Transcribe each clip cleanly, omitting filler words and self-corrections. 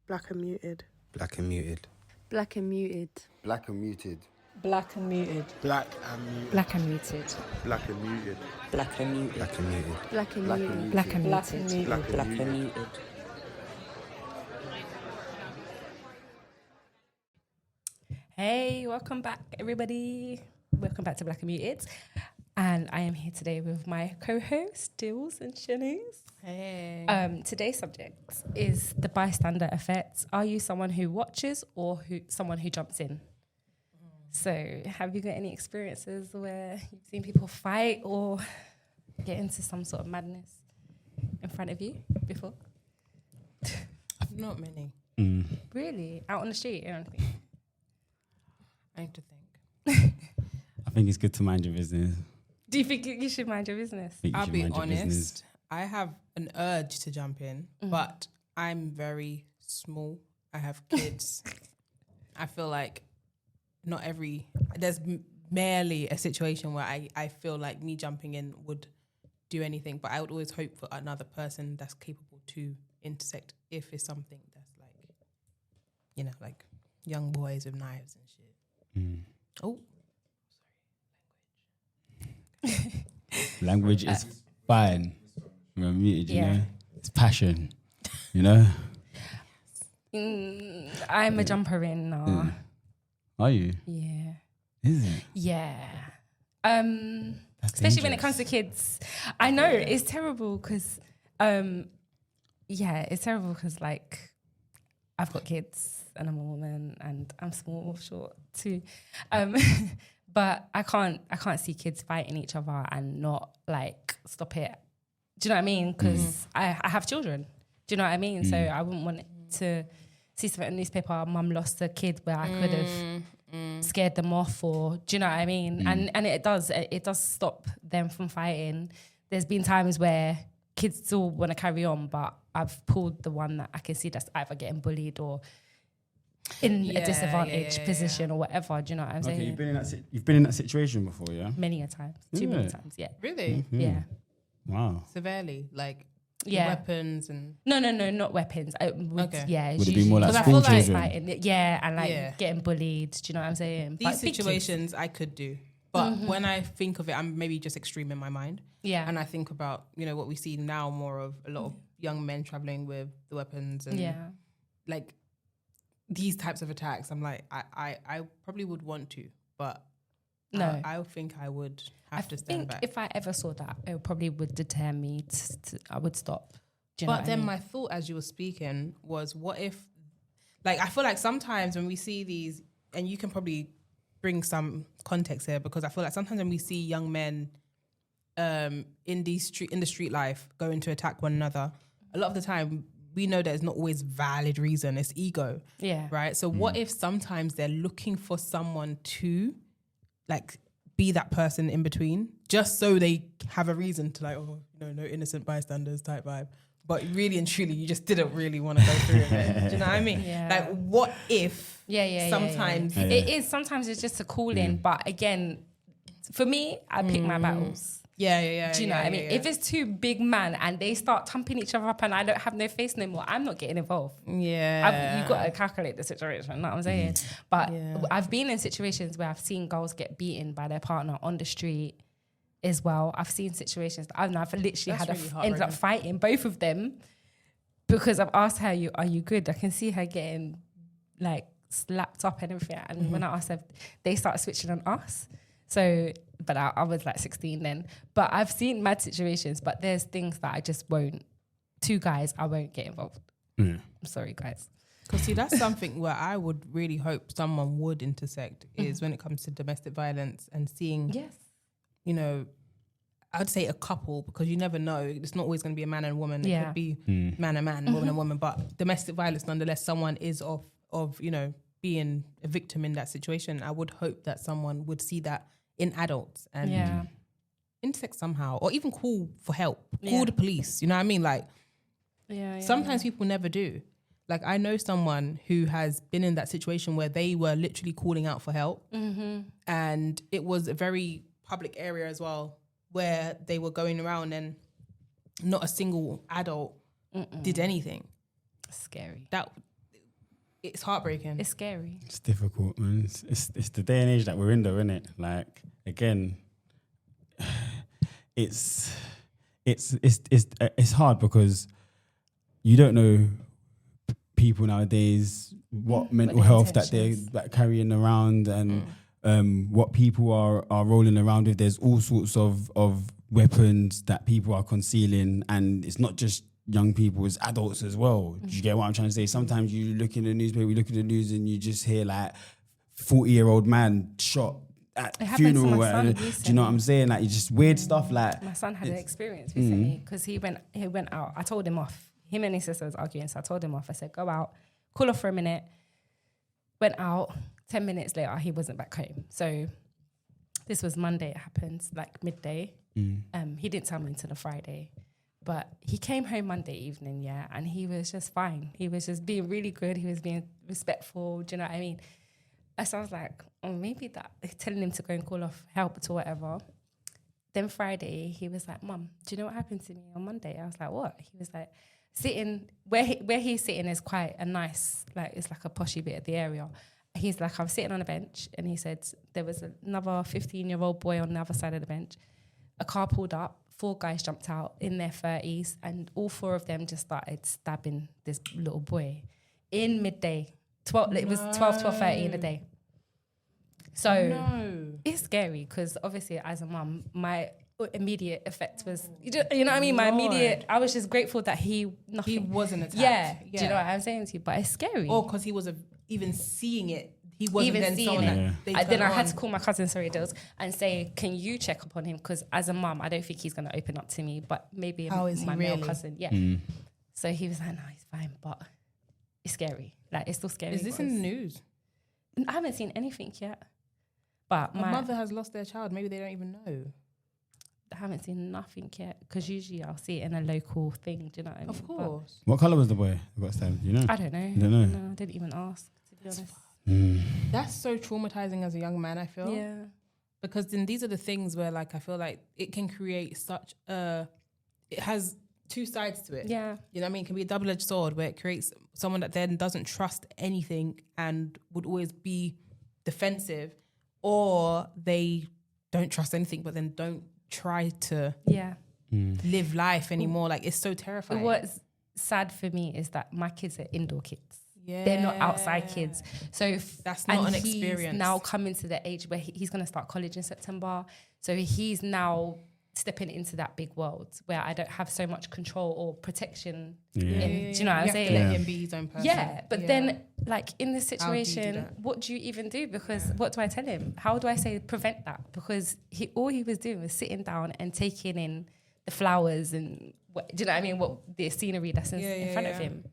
Black and muted. Black and muted. Black and muted. Black and muted. Black and muted. Black and muted. Black and muted. Black and muted. Black and muted. Black and muted. Black and muted. Black and muted. Black and muted. Hey, welcome back, everybody. Welcome back to Black and Muted. And I am here today with my co-hosts, Dills and Shanice. Hey. Today's subject is the bystander effect. Are you someone who watches or someone who jumps in? So have you got any experiences where you've seen people fight or get into some sort of madness in front of you before? Not many. Really? Out on the street or anything? I have to think. I think it's good to mind your business. Do you think you should mind your business? I'll be honest. I have an urge to jump in, but I'm very small. I have kids. I feel like there's merely a situation where I feel like me jumping in would do anything, but I would always hope for another person that's capable to intersect if it's something that's like, like young boys with knives and shit. Oh, sorry. Language is fine. We're muted, you know? It's passion, you know? I'm a jumper in now. Are you? Yeah. Is it? Yeah. That's Especially when it dangerous. comes to kids. I know, it's terrible because, it's terrible because, like, I've got kids and I'm a woman and I'm small, short too. But I can't see kids fighting each other and not, like, stop it. Do you know what I mean? Because I have children. Do you know what I mean? So I wouldn't want to see something in the newspaper, mum lost a kid where I could have scared them off, or do you know what I mean? And it does stop them from fighting. There's been times where kids still want to carry on, but I've pulled the one that I can see that's either getting bullied or in a disadvantaged position or whatever. Do you know what I'm saying? Okay, you've been in that situation before, yeah? Many a times, too many times, yeah. Really? Yeah. Wow. Severely? Like Yeah. weapons and... No, not weapons. Okay. Yeah. Would it be more like Because I school feel like- children? Fighting, yeah, and like getting bullied. Do you know what I'm saying? These Like, big kids. situations I could do. But when I think of it, I'm maybe just extreme in my mind. Yeah. And I think about, what we see now more of a lot of young men traveling with the weapons and like these types of attacks. I'm like, I probably would want to, but No. I think I would have to stand back. If I ever saw that, it probably would deter me. I would stop. Do you know But what then I mean? my thought as you were speaking was, what if, like, I feel like sometimes when we see these, and you can probably bring some context here, because I feel like sometimes when we see young men in the street life going to attack one another, a lot of the time we know that it's not always valid reason, it's ego. Yeah. Right? So what if sometimes they're looking for someone to, like, be that person in between, just so they have a reason to, like, no innocent bystanders type vibe. But really and truly, you just didn't really want to go through with it. Do you know what I mean? Yeah. Like, what if sometimes... It is. Sometimes it's just a call in. But again, for me, I pick my battles. Yeah. Do you know what I mean? If it's two big man and they start thumping each other up and I don't have no face no more, I'm not getting involved. Yeah. You've got to calculate the situation, you know what I'm saying? But I've been in situations where I've seen girls get beaten by their partner on the street as well. I've seen situations that I've literally ended up fighting both of them because I've asked her, are you good? I can see her getting like slapped up and everything. And when I asked her, they started switching on us. So, but I was like 16 then. But I've seen mad situations, but there's things that I just won't. Two guys, I won't get involved. I'm sorry, guys. Because see, that's something where I would really hope someone would intersect is when it comes to domestic violence and seeing, I'd say a couple, because you never know. It's not always going to be a man and a woman. It could be man and man, woman and woman. But domestic violence, nonetheless, someone is of being a victim in that situation. I would hope that someone would see that in adults and intersect somehow, or even call for help, call the police. You know what I mean? Like, sometimes people never do. Like, I know someone who has been in that situation where they were literally calling out for help, and it was a very public area as well, where they were going around and not a single adult did anything. Scary. That it's heartbreaking. It's scary. It's difficult, man. It's the day and age that we're in, though, isn't it? Like, again, it's hard because you don't know people nowadays what mental health that they're carrying around and what people are rolling around with. There's all sorts of weapons that people are concealing, and it's not just young people, it's adults as well. Do you get what I'm trying to say? Sometimes you look in the newspaper, you look at the news and you just hear like 40-year-old man shot at funeral. Do you know what I'm saying? Like, it's just weird stuff. Like, my son had an experience recently because he went out. I told him off. Him and his sister was arguing, so I told him off. I said, go out, cool off for a minute. Went out. 10 minutes later, he wasn't back home. So this was Monday. It happened like midday. He didn't tell me until the Friday. But he came home Monday evening, and he was just fine. He was just being really good. He was being respectful. Do you know what I mean? So I was like, maybe that telling him to go and call off helped or whatever. Then Friday, he was like, Mum, do you know what happened to me on Monday? I was like, what? He was like, sitting, where he's sitting is quite a nice, like, it's like a poshy bit of the area. He's like, I was sitting on a bench, and he said there was another 15-year-old boy on the other side of the bench. A car pulled up. 4 guys jumped out in their 30s, and all 4 of them just started stabbing this little boy in midday. It was 12:30 in the day. So it's scary because obviously as a mum, my immediate effect was, you know what I mean? I was just grateful that he wasn't attacked. Yeah. Do you know what I'm saying to you? But it's scary. Or because he was even seeing it. He wasn't even then seeing someone it. that Then I had to call my cousin, Dills, and say, can you check up on him? Because as a mum, I don't think he's going to open up to me, but maybe my male cousin. Yeah. So he was like, no, he's fine, but it's scary. Like, it's still scary. Is this in the news? I haven't seen anything yet. But my mother has lost their child. Maybe they don't even know. I haven't seen nothing yet because usually I'll see it in a local thing. Do you know what I mean? Of course. What colour was the boy who got stabbed? Do you know? I don't know. You don't know? No, I didn't even ask, to be honest. That's so traumatizing as a young man, I feel. Yeah. Because then these are the things where, like, I feel like it can create such it has 2 sides to it. Yeah. You know what I mean? It can be a double-edged sword where it creates someone that then doesn't trust anything and would always be defensive, or they don't trust anything but then don't try to live life anymore. Like, it's so terrifying. What's sad for me is that my kids are indoor kids. Yeah. They're not outside kids. So that's not an experience. He's now coming to the age where he's going to start college in September. So he's now stepping into that big world where I don't have so much control or protection. Do you know what I'm saying? Let him be his own person. Yeah, but then, like, in this situation, what do you even do? Because what do I tell him? How do I say prevent that? Because all he was doing was sitting down and taking in the flowers and do you know what I mean? What the scenery that's in front of him.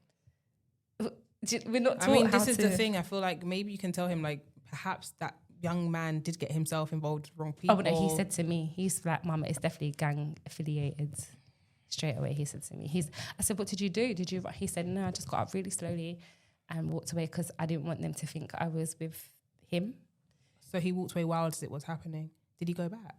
We're not taught. I mean, this is the thing. I feel like maybe you can tell him, like, perhaps that young man did get himself involved with wrong people. Oh, no, he said to me, he's like, Mama, it's definitely gang affiliated. Straight away, he said to me. I said, what did you do? He said, no, I just got up really slowly and walked away because I didn't want them to think I was with him. So he walked away whilst it was happening. Did he go back?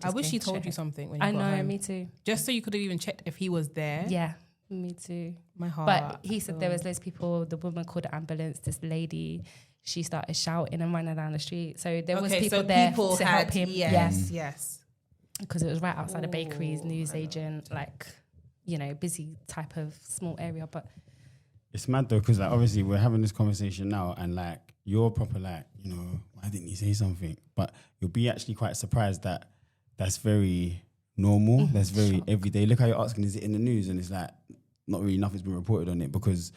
I wish he told you something when you got home. I know, me too. Just so you could have even checked if he was there. Yeah. Me too. My heart. But he said there was loads of people. The woman called the ambulance. This lady, she started shouting and running down the street. So there was people there to help him. Yes. Because it was right outside the bakeries, newsagent, like, you know, busy type of small area. But it's mad though, because like obviously we're having this conversation now, and like you're proper like, you know, why didn't you say something? But you'll be actually quite surprised that that's very normal. That's very everyday. Look how you're asking, is it in the news? And it's like, not really, nothing's been reported on it because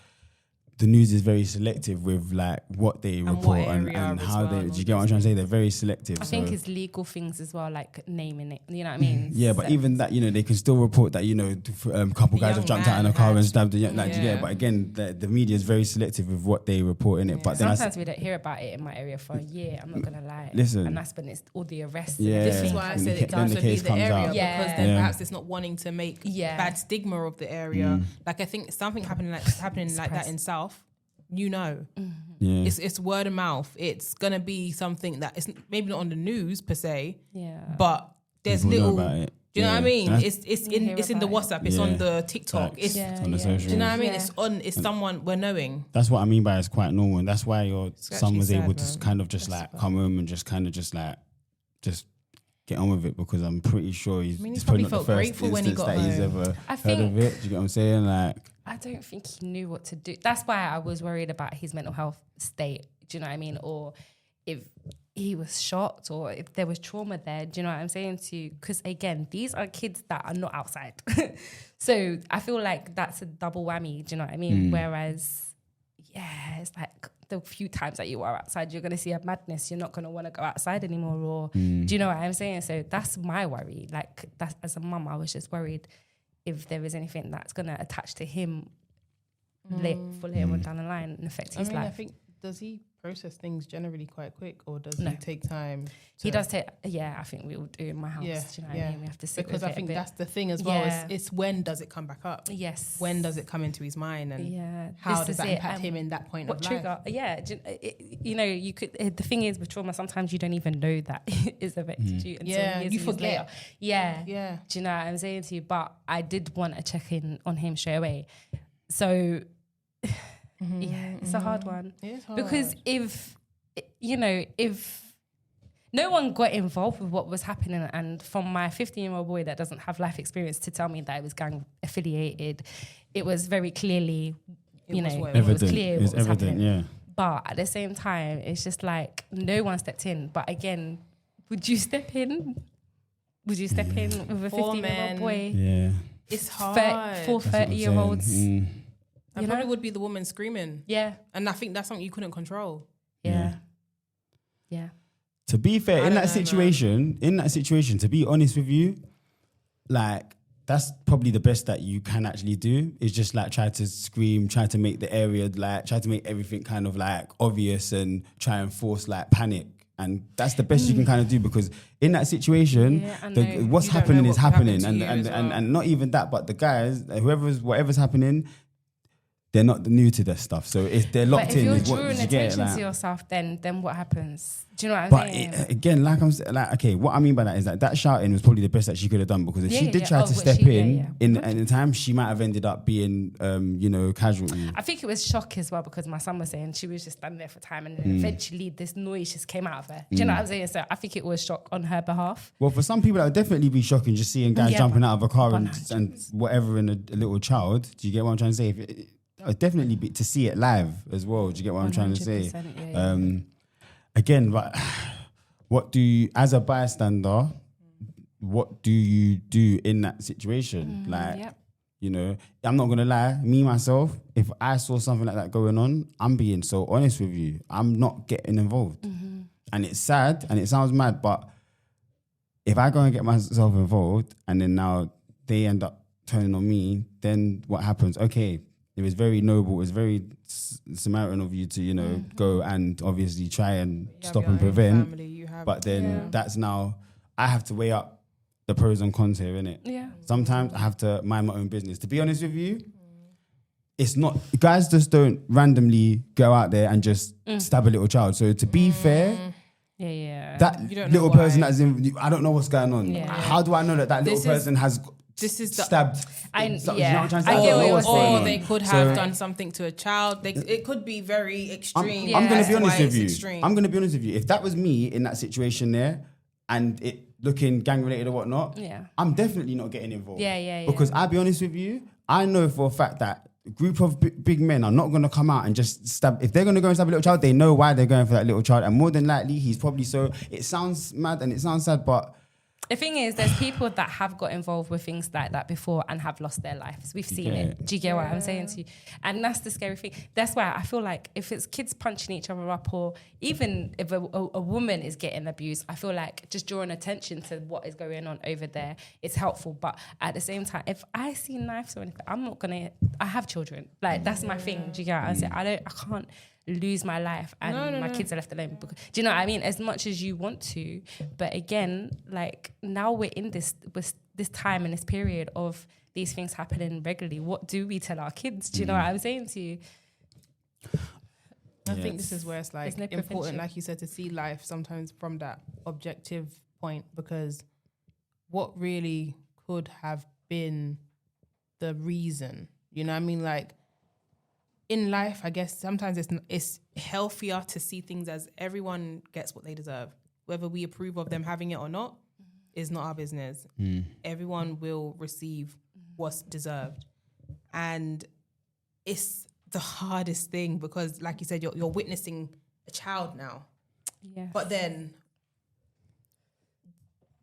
the news is very selective with like what they report and how they. Do you get what I'm trying to say? They're very selective. I think it's legal things as well, like naming it. You know what I mean? Yeah, but even that, you know, they can still report that, you know, a couple guys have jumped out in a car and stabbed the young. Like, do you get it? But again, the media is very selective with what they report in it. But then sometimes we don't hear about it in my area for a year. I'm not gonna lie. Listen, and that's when it's all the arrests. Yeah, this is why I said it does be the area because then perhaps it's not wanting to make bad stigma of the area. Like I think something happening like that in South. You know, it's word of mouth. It's gonna be something that it's maybe not on the news per se, but there's people little Do you know what I mean? That's- It's in the WhatsApp. It's on the TikTok. Facts. It's on the do social. you know what I mean? It's someone we're knowing. That's what I mean by it's quite normal. And that's why your son actually was sad, able to man. kind of just like come home and just kind of just get on with it, because I'm pretty sure he it's probably probably not the felt first grateful when he instance got that he's home. ever I heard think- of it. Do you get what I'm saying? Like, I don't think he knew what to do. That's why I was worried about his mental health state. Do you know what I mean? Or if he was shocked, or if there was trauma there. Do you know what I'm saying to you? Because again, these are kids that are not outside. So I feel like that's a double whammy. Do you know what I mean? Whereas, yeah, it's like the few times that you are outside, you're going to see a madness. You're not going to want to go outside anymore. Or do you know what I'm saying? So that's my worry. Like, that's, as a mum, I was just worried if there is anything that's going to attach to him for later on down the line and affect his life. I think, does he process things generally quite quick, or does No. he take time? He does take, I think we all do in my house. Yeah, Do you know what I mean? We have to sit because with I it think a bit. that's the thing as well. Yeah. It's when does it come back up? Yes. When does it come into his mind, and Yeah. how This does is that it. impact him in that point What of trigger? life? Yeah. You know, you could. The thing is, with trauma, sometimes you don't even know that it's affected you until Yeah, years you and years forget. later. Yeah. Yeah. Do you know what I'm saying to you? But I did want to check in on him straight away. So, yeah, it's a hard one. It is hard. Because if no one got involved with what was happening, and from my 15-year-old boy that doesn't have life experience to tell me that it was gang affiliated, it was very clearly, It was what it it was evident. clear It's what was evident, happening. yeah. But at the same time, it's just like no one stepped in. But again, would you step in? Would you step in with a Poor 15-year-old man. boy? Yeah. it's hard. Four That's what I'm 30-year-olds. saying. And probably would be the woman screaming, Yeah. and I think that's something you couldn't control. Yeah. Yeah. To be fair, I in don't that know, situation, to be honest with you, like, that's probably the best that you can actually do, is just like try to scream, try to make the area, like try to make everything kind of like obvious and try and force like panic. And that's the best you can kind of do, because in that situation, Yeah, I know. what's You don't happening know is what could happen happening. to And, you and, as and, well. and not even that, but the guys, whatever's happening, they're not new to this stuff. So if they're locked But if in, you're is what drawing you get. attention Like, to yourself, then what happens? Do you know what I'm but saying? again, like I'm saying, like, okay, what I mean by that is that shouting was probably the best that she could have done, because if she did try to step in the time, she might have ended up being, casualty. I think it was shock as well, because my son was saying she was just standing there for time, and then eventually this noise just came out of her. Do you know what I'm saying? So I think it was shock on her behalf. Well, for some people, that would definitely be shocking, just seeing guys Yeah, jumping out of a car and 100%. whatever in a little child. Do you get what I'm trying to say? It would definitely be to see it live as well. Do you get what I'm trying to say? 100%, yeah. Again, but what do you, as a bystander, what do you do in that situation? Yep. You know, I'm not gonna lie, me myself, if I saw something like that going on, I'm being so honest with you, I'm not getting involved. And it's sad and it sounds mad, but if I go and get myself involved and then now they end up turning on me, then what happens? Okay, it was very noble, it was very Samaritan of you to, go and obviously try and You have stop your and own prevent. family, you have- But then that's now, I have to weigh up the pros and cons here, innit? Yeah. Sometimes I have to mind my own business. To be honest with you, it's not, guys just don't randomly go out there and just stab a little child. So to be fair, Yeah. that You don't know little person why. that's in, I don't know what's going on. Yeah. How do I know that This little is- person has this is the- stabbed? I- You know what yeah. I'm trying to say? I don't get know what you're what's going saying. Or on. they could have done something to a child. It could be very extreme. I'm going Yeah. to be honest Why with it's you. extreme. I'm going to be honest with you. If that was me in that situation there and it looking gang related or whatnot, Yeah. I'm definitely not getting involved. Yeah. Because I'll be honest with you, I know for a fact that a group of big men are not going to come out and just stab. If they're going to go and stab a little child, they know why they're going for that little child. And more than likely, he's probably so. It sounds mad and it sounds sad, but The thing is, there's people that have got involved with things like that before and have lost their lives. We've seen it. Do you get what I'm saying to you? And that's the scary thing. That's why I feel like if it's kids punching each other up, or even if a woman is getting abused, I feel like just drawing attention to what is going on over there is helpful. But at the same time, if I see knives or anything, I'm not gonna. I have children. Like that's my thing. Do you get what I'm saying? I can't lose my life and my kids are left alone. Because, do you know what I mean? As much as you want to, but again, like now we're in this time and this period of these things happening regularly. What do we tell our kids? Do you know what I'm saying to you? I think this is where it's like There's no important, prevention. like you said, to see life sometimes from that objective point, because what really could have been the reason? You know what I mean? Like, in life, I guess sometimes it's healthier to see things as everyone gets what they deserve. Whether we approve of them having it or not is not our business. Everyone will receive what's deserved. And it's the hardest thing because, like you said, you're witnessing a child now. Yeah. But then,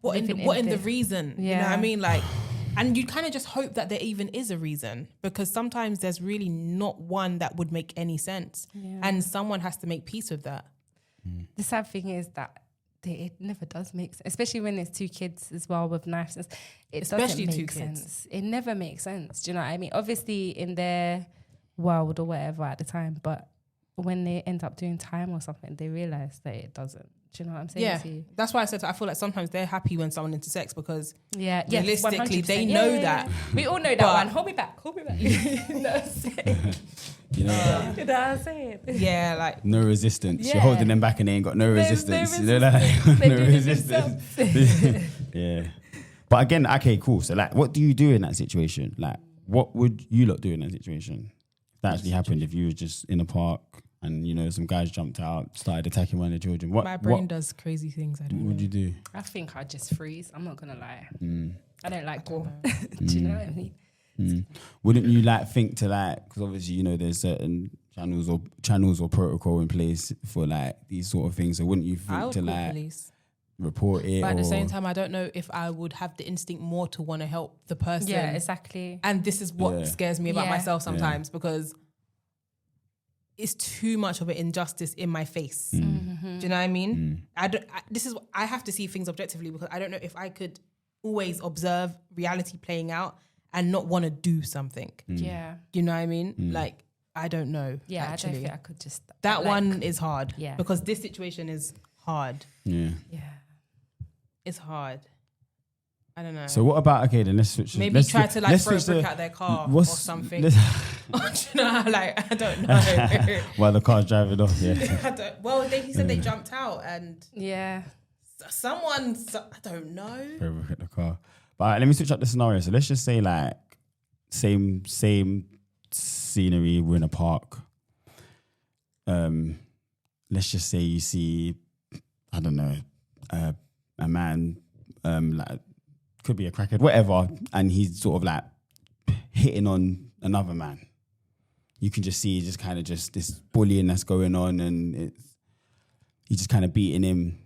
what in the reason? Yeah. You know what I mean? Like, and you kind of just hope that there even is a reason, because sometimes there's really not one that would make any sense. Yeah. And someone has to make peace with that. The sad thing is that it never does make sense, especially when there's two kids as well with knives. Especially doesn't two make kids. sense. It never makes sense. Do you know what I mean? Obviously in their world or whatever at the time, but when they end up doing time or something, they realize that it doesn't. Do you know what I'm saying? Yeah, to you? that's why I said I feel like sometimes they're happy when someone into sex because realistically they know that. We all know that one. Hold me back. You know what I'm saying? You know that? You know what I'm saying? Yeah, like No resistance. Yeah. You're holding them back and they ain't got no There's no resistance. You know that? They No do it resistance. Yeah. But again, okay, cool. So like, what do you do in that situation? Like, what would you lot do in that situation? If that actually happened, if you were just in a park and, you know, some guys jumped out, started attacking one of the children. my brain does crazy things. I don't What know. would you do? I think I'd just freeze. I'm not gonna lie. I don't like war. Do you know what I mean? Wouldn't you like think to like, because obviously, you know, there's certain channels or protocol in place for like these sort of things. So wouldn't you I think would to call like police. report it? But at the or- same time, I don't know if I would have the instinct more to want to help the person. Yeah, exactly. And this is what Yeah. scares me about Yeah. myself sometimes because it's too much of an injustice in my face. Do you know what I mean? I have to see things objectively because I don't know if I could always observe reality playing out and not want to do something. Yeah. Do you know what I mean? Like, I don't know. Yeah, actually. I don't think I could just... That like, one is hard. Yeah. Because this situation is hard. Yeah. Yeah. It's hard. I don't know. So what about, okay, then let's switch. Maybe let's try swi- to like let's throw a switch brick to- at their car or what's- something. let's- Do you know how, like, I don't know. While the car's driving off, yeah. He said they jumped out and Yeah. I don't know. Throw a brick at the car. But all right, let me switch up the scenario. So let's just say like same scenery. We're in a park. Let's just say you see, I don't know, a man, like could be a crackhead, whatever, and he's sort of like hitting on another man. You can just see just kind of just this bullying that's going on, and he's just kind of beating him,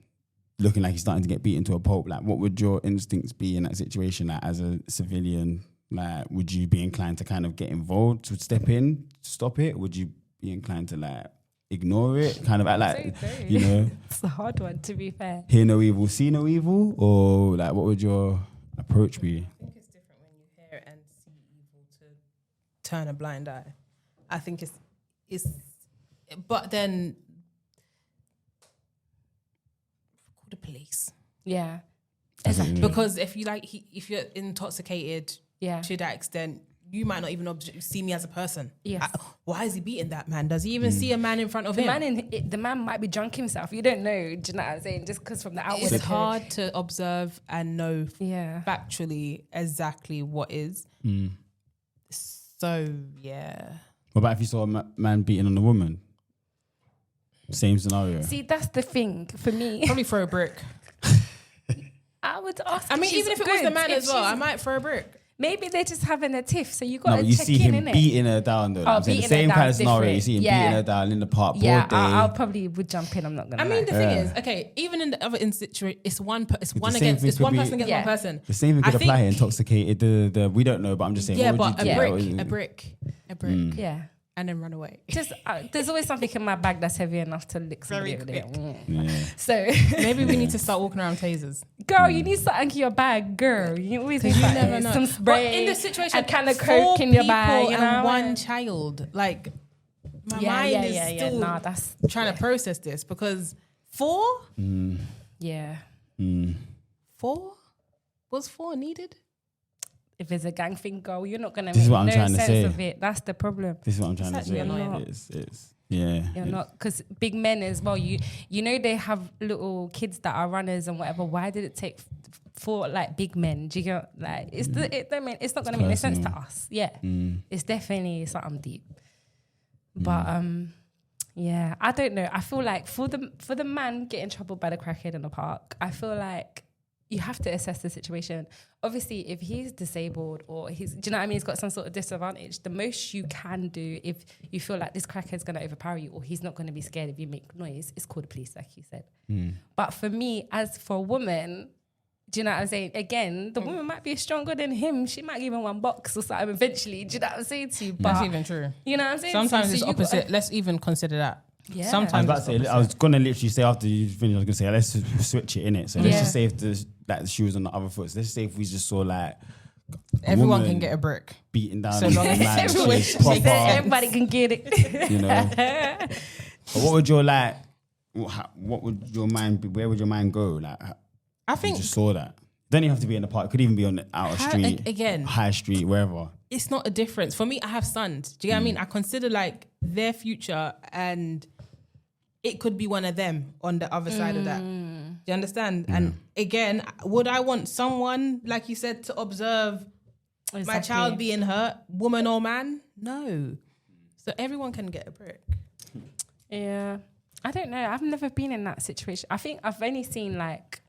looking like he's starting to get beaten to a pulp. Like, what would your instincts be in that situation? Like, as a civilian, like, would you be inclined to kind of get involved, to step in, stop it? Would you be inclined to like ignore it, kind of act like, you know, It's a hard one, to be fair. hear no evil, see no evil, or like, what would your approach be? I think it's different when you hear and see evil to turn a blind eye. I think it's but then call the police. Yeah. Exactly. Because if you're intoxicated Yeah. to that extent, you might not even see me as a person. Yes. Why is he beating that man? Does he even see a man in front of him? The man might be drunk himself. You don't know. Do you know what I'm saying? Just because from the outward. It's hard to observe and know Yeah. factually exactly what is. So, yeah. What about if you saw a man beating on a woman? Same scenario. See, that's the thing for me. Probably throw a brick. I would ask. I mean, even if it was the man as well, I might. might throw a brick. Maybe they're just having a tiff, so you No, got but to you check see in, him innit? beating her down though. Oh, Like I'm saying the beating her same kind of down's scenario. You different. see him Yeah. beating her down in the park Yeah, broad day. I'll probably would jump in. I'm not gonna. I mean, the thing Yeah. is, okay, even in the other situation, it's one same against, thing it's could one be- person against Yeah. one person. The same thing I could apply here. think- Intoxicated. We don't know, but I'm just saying. Yeah, what would but you a do? brick, Yeah. and then run away. Just there's always something in my bag that's heavy enough to lick somebody Very with it. Yeah. So, Maybe we need to start walking around tasers. girl, you need something in your bag, girl. You always need You something. never know. Some But spray. in this situation, a can of 4 coke in your bag. people You know, and one child. Like, my mind is still Nah, that's trying to process this because 4 yeah. was 4 needed. If it's a gang thing, girl, you're not gonna This is make what I'm no trying to sense say. of it. That's the problem. This is what I'm trying to actually say. annoying. It's yeah. You're not, because big men as well. You know they have little kids that are runners and whatever. Why did it take for like big men. Do you get like it's it's not gonna make any sense to us. Yeah, it's definitely something deep. But yeah, I don't know. I feel like for the man getting troubled by the crackhead in the park, I feel like you have to assess the situation. Obviously, if he's disabled or do you know what I mean? He's got some sort of disadvantage. The most you can do if you feel like this crackhead's going to overpower you or he's not going to be scared if you make noise is call the police, like you said. But for me, as for a woman, do you know what I'm saying? Again, the woman might be stronger than him. She might give him one box or something eventually. Do you know what I'm saying to you? But That's even true. you know what I'm saying? Sometimes it's opposite. Let's even consider that. Yeah. Sometimes I was about to say, I was gonna literally say after you finish, I was gonna say let's just switch it in it. So let's just say if the shoe was on the other foot. So let's say if we just saw like everyone can get a brick beating down So on long the as man, everyone- she's proper, everybody can get it. you know. But what would your like? What would your mind be? Where would your mind go? Like, I you think just saw that. Don't even have to be in the park. It could even be on the outer street, again. high street, wherever. it's not a difference. For me, I have sons. Do you get what I mean? I consider like their future and it could be one of them on the other side of that. Do you understand? And again, would I want someone, like you said, to observe my child being hurt, woman or man? No. So everyone can get a brick. Yeah. I don't know. I've never been in that situation. I think I've only seen like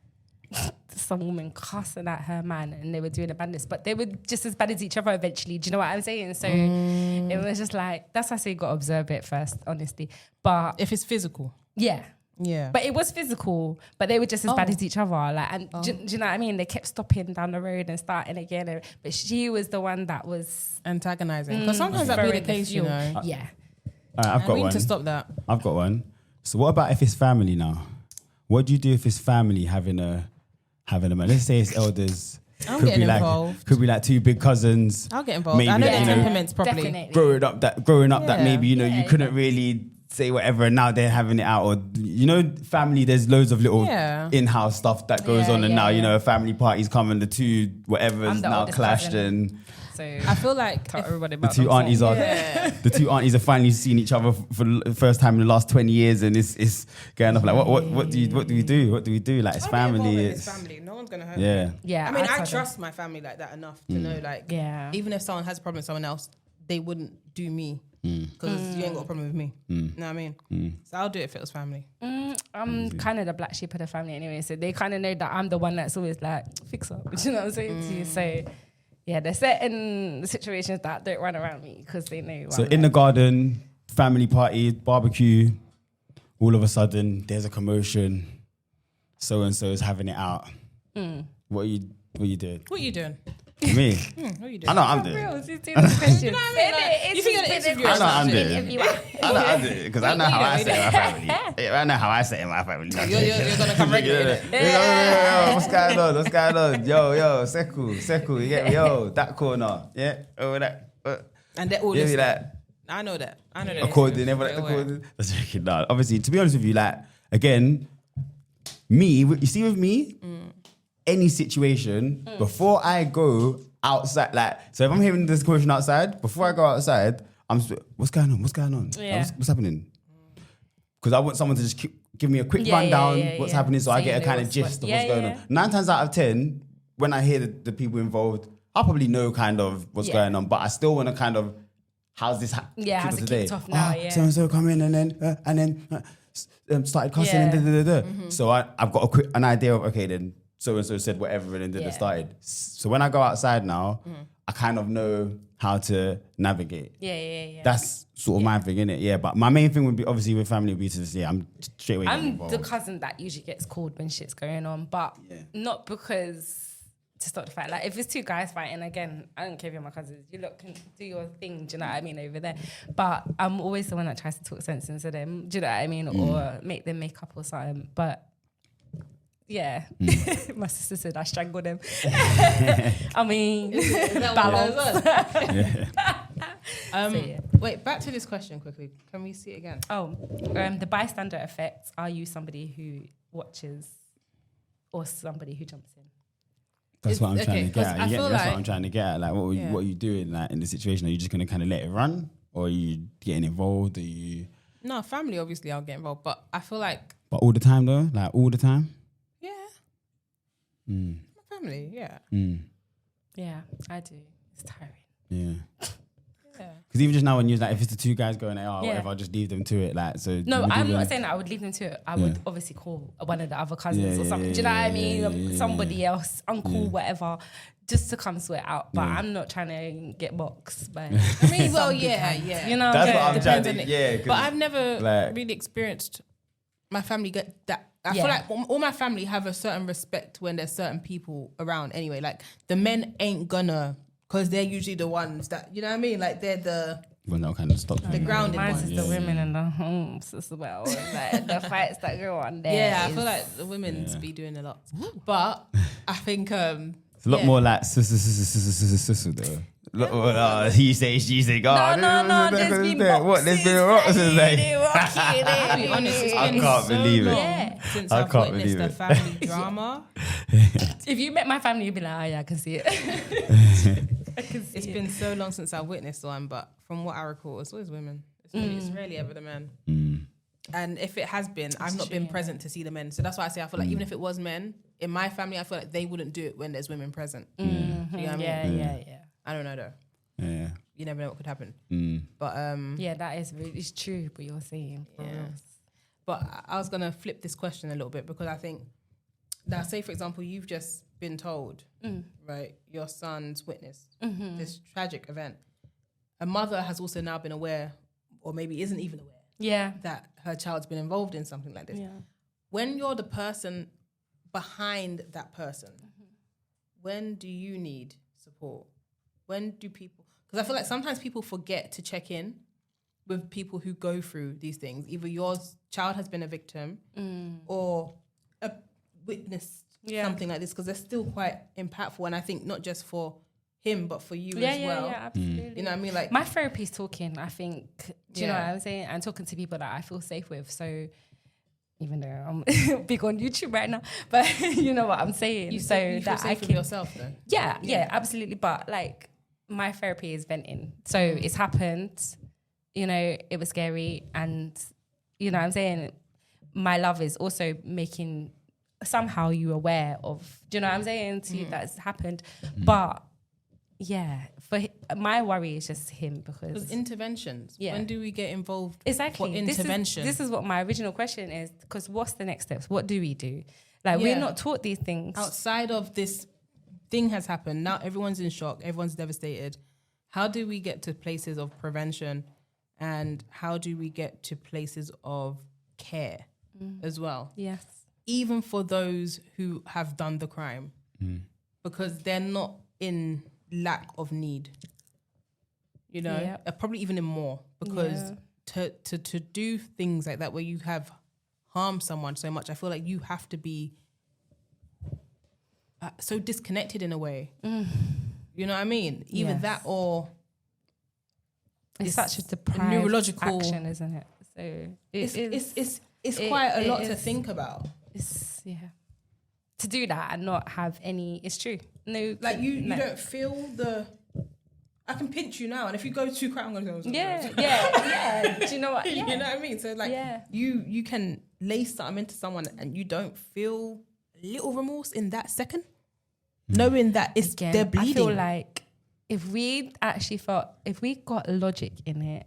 some woman cussing at her man and they were doing a badness, but they were just as bad as each other eventually. Do you know what I'm saying? So it was just like, that's why I say you got to observe it first, honestly. But if it's physical. Yeah. Yeah. But it was physical, but they were just as bad as each other. Like, and do you know what I mean? They kept stopping down the road and starting again. But she was the one that was antagonizing. Because sometimes that be the case, you know. Yeah. I've got we one. need to stop that. I've got one. So what about if it's family now? What do you do if it's family having a man? Let's say it's elders. I'm getting involved. Could be like two big cousins. I'll get involved. Maybe I know like, their you know, temperaments properly. Definitely. Growing up that maybe, you know, Yeah, you couldn't really say whatever and now they're having it out. Or, you know, family, there's loads of little in-house stuff that goes on and now, you know, family parties come and the two whatever's now clashed cousin. and... So I feel like tell everybody The about two aunties are themselves. the two aunties are finally seeing each other for the first time in the last 20 years, and it's going off like what do we do? Like it's family. It's family. No one's gonna hurt Yeah. me. Yeah. I mean, I told trust my family like that enough to know, like, even if someone has a problem with someone else, they wouldn't do me because you ain't got a problem with me. You know what I mean? So I'll do it if it was family. I'm kind of the black sheep of the family anyway, so they kind of know that I'm the one that's always like, fix up. You know what I'm saying to you? So yeah, there's certain situations that don't run around me because they know. So in the garden, family party, barbecue, all of a sudden there's a commotion. So and so is having it out. What are you doing? What are you doing? Me? What are you doing? I know I'm doing. You think you're an interviewer? I know I'm doing. I know I'm doing because I know how I say in my family. I know how I say in my family. You're gonna come regular. Yo, what's going on? What's going on? Yo, Seku, you get me? Yo, that corner, yeah, over that. And they're all Yeah, listening. like I know that. according, never like according. That's freaking nah. Obviously, to be honest with you, like again, you see with me, any situation before I go outside, like so if I'm hearing this commotion outside, before I go outside, what's going on? Yeah. What's happening? Because I want someone to just give me a quick rundown what's happening, so I get a kind of gist of what's going on. 9 times out of 10, when I hear the people involved, I'll probably know kind of what's going on, but I still want to kind of, how's this how's it kicked off now? So and so come in and then started cussing and So I've got an idea of, okay, then so and so said whatever and then it started. So when I go outside now, I kind of know how to navigate. Yeah. That's sort of my thing, innit? Yeah, but my main thing would be obviously with family would be to say I'm straight away. I'm the cousin that usually gets called when shit's going on, but not because to stop the fight. Like if it's two guys fighting, again, I don't care if you're my cousins. You lot can do your thing, do you know what I mean, over there. But I'm always the one that tries to talk sense into them, do you know what I mean? Or make them make up or something. But yeah, my sister said I strangled them. I mean, balance. Wait, back to this question quickly. Can we see it again? The bystander effect. Are you somebody who watches or somebody who jumps in? That's what I'm trying to get at. That's What I'm trying to get at. Like, what are you doing like in the situation? Are you just going to kind of let it run? Or are you getting involved? Are you... No, family, obviously, I'll get involved. But I feel like... But all the time, though? Like, all the time? Yeah. Mm. My family, yeah. Yeah, I do. It's tiring. Yeah. Yeah. Because even just now when you was like, if it's the two guys going, Yeah. whatever, I'll just leave them to it. Like, so No, would you I'm then- not saying that I would leave them to it. I would obviously call one of the other cousins Yeah, or something. yeah, Do you know what I yeah, mean? yeah, Somebody else, uncle, whatever, just to come sort it out. But Yeah. I'm not trying to get boxed by. I mean, well, some big yeah, hand. yeah. You know, That's yeah. what I'm trying Depends to on it. yeah. 'cause But I've never like- really experienced my family get that. I Yeah. feel like all my family have a certain respect when there's certain people around anyway. Like the men ain't gonna, because they're usually the ones that, you know what I mean? Like they're the Well, no, kind of stop. the grounded Mine's ones. is the women in the homes as well. Like the fights that go on there. Yeah, I is- feel like the women's be doing a lot. But I think It's a lot yeah. more like sister though. He say, she say, God. No, there's been What? There's been boxes, rocks like. I'll be honest, it's I been can't so believe it. long Yeah. since I I've can't witnessed believe a it. family drama. If you met my family, you'd be like, oh yeah, I can see it. I can see It's it. been so long since I witnessed one, but from what I recall, it's always women. It's rarely ever the men. And if it has been, I've not been present to see the men. So that's why I say I feel like even if it was men in my family, I feel like they wouldn't do it when there's women present. Do you know what I mean? Yeah. I don't know though. Yeah. You never know what could happen. But Yeah, that is really, it's true what you're saying. For Yeah. real. But I was gonna flip this question a little bit because I think now, say for example, you've just been told, right, your son's witnessed this tragic event. A mother has also now been aware, or maybe isn't even aware, Yeah. that her child's been involved in something like this. Yeah. When you're the person behind that person, when do you need support? When do people? Because I feel like sometimes people forget to check in with people who go through these things. Either your child has been a victim or a witnessed something like this, because they're still quite impactful. And I think not just for him, but for you as well. Yeah, absolutely. You know what I mean? Like my therapy's talking, I think, do you know what Yeah. I'm saying? And talking to people that I feel safe with. So even though I'm big on YouTube right now, but you know what I'm saying. you so feel that I safe with can, yourself though. yeah, absolutely. But like my therapy is venting. So it's happened, you know, it was scary. And you know what I'm saying? My love is also making somehow you aware of, do you know what I'm saying? To you that's happened. But yeah, my worry is just him because Because interventions. Yeah. When do we get involved exactly for intervention? This is what my original question is, because what's the next steps? What do we do? Like Yeah. we're not taught these things. Outside of this thing has happened, now everyone's in shock, everyone's devastated. How do we get to places of prevention, and how do we get to places of care as well? Yes. Even for those who have done the crime, because they're not in lack of need, you know, Yeah. probably even in more, because to do things like that where you have harmed someone so much, I feel like you have to be so disconnected in a way. You know what I mean? Either Yes. that or It's such a deprived neurological action, isn't it? So it's quite a it lot to is. think about. it's to do that and not have any. It's true. No, Like you no. don't feel the. I can pinch you now, and if you go too cry, I'm gonna go. Yeah. Do you know what? You know what I mean? So like, Yeah. you can lay something into someone, and you don't feel a little remorse in that second, knowing that it's Again, they're bleeding. I feel like if we actually if we got logic in it,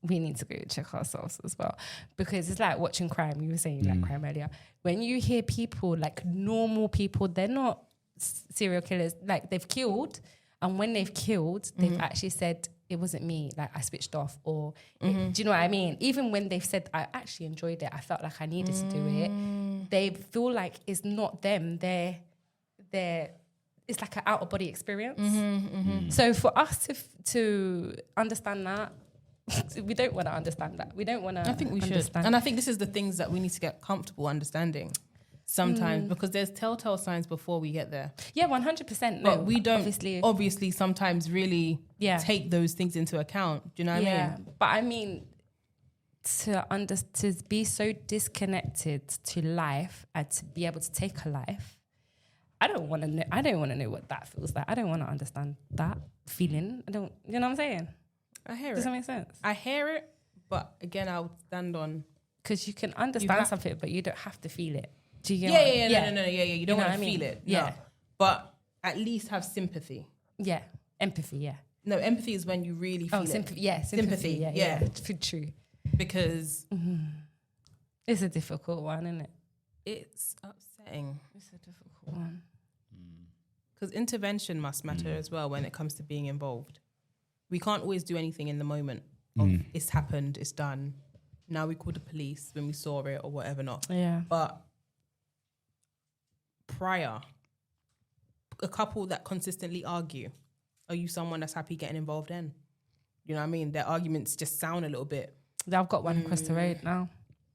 we need to go check ourselves as well, because it's like watching crime. You were saying like crime earlier. When you hear people, like normal people, they're not serial killers. Like they've killed, and when they've killed, they've actually said it wasn't me. Like I switched off, or do you know what I mean? Even when they've said I actually enjoyed it, I felt like I needed to do it. They feel like it's not them. They're it's like an out of body experience. So for us to understand that, we don't want to understand that. We don't want to. I think we should, and I think this is the things that we need to get comfortable understanding sometimes, because there's telltale signs before we get there. Yeah, 100%. But No, we don't obviously. obviously sometimes really take those things into account. Do you know what I mean? But I mean, to be so disconnected to life and to be able to take a life, I don't want to know. I don't want to know what that feels like. I don't want to understand that feeling. I don't. You know what I'm saying? I hear Does it. that make sense? I hear it, but again, I would stand on. Because you can understand something, but you don't have to feel it. Do you get Yeah. No. You don't know want what to I mean? feel it. Yeah. No. but at least have sympathy. Yeah, empathy. Yeah. No, empathy is when you really feel sympathy. it. Yeah, sympathy. Yeah. True. Because It's a difficult one, isn't it? it's upsetting. It's a difficult one. Because intervention must matter as well when it comes to being involved. We can't always do anything in the moment of it's happened, it's done. Now we call the police when we saw it or whatever not. Yeah. But prior, a couple that consistently argue, are you someone that's happy getting involved in? You know what I mean? Their arguments just sound a little bit. I've got one across the road now.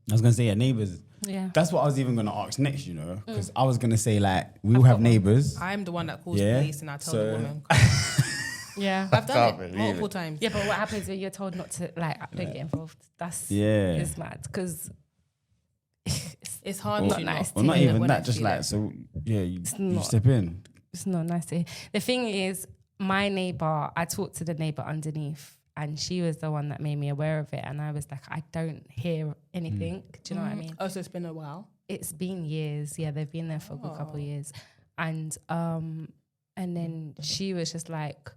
I was gonna say neighbours. Yeah. That's what I was even gonna ask next, because I was gonna say like we all have neighbours. I'm the one that calls the police and I tell the woman. Yeah. I've done Can't it believe multiple it. times. Yeah, but what happens when you're told not to, like, don't get involved? That's it's mad because It's hard not to nice. Or not to hear even when that, I just feel like it. so. Yeah, you not- step in. It's not nice to hear. The thing is, my neighbor, I talked to the neighbor underneath, and she was the one that made me aware of it. And I was like, I don't hear anything. Do you know what I mean? Oh, so it's been a while. It's been years. Yeah, they've been there for a good couple of years. And then she was just like,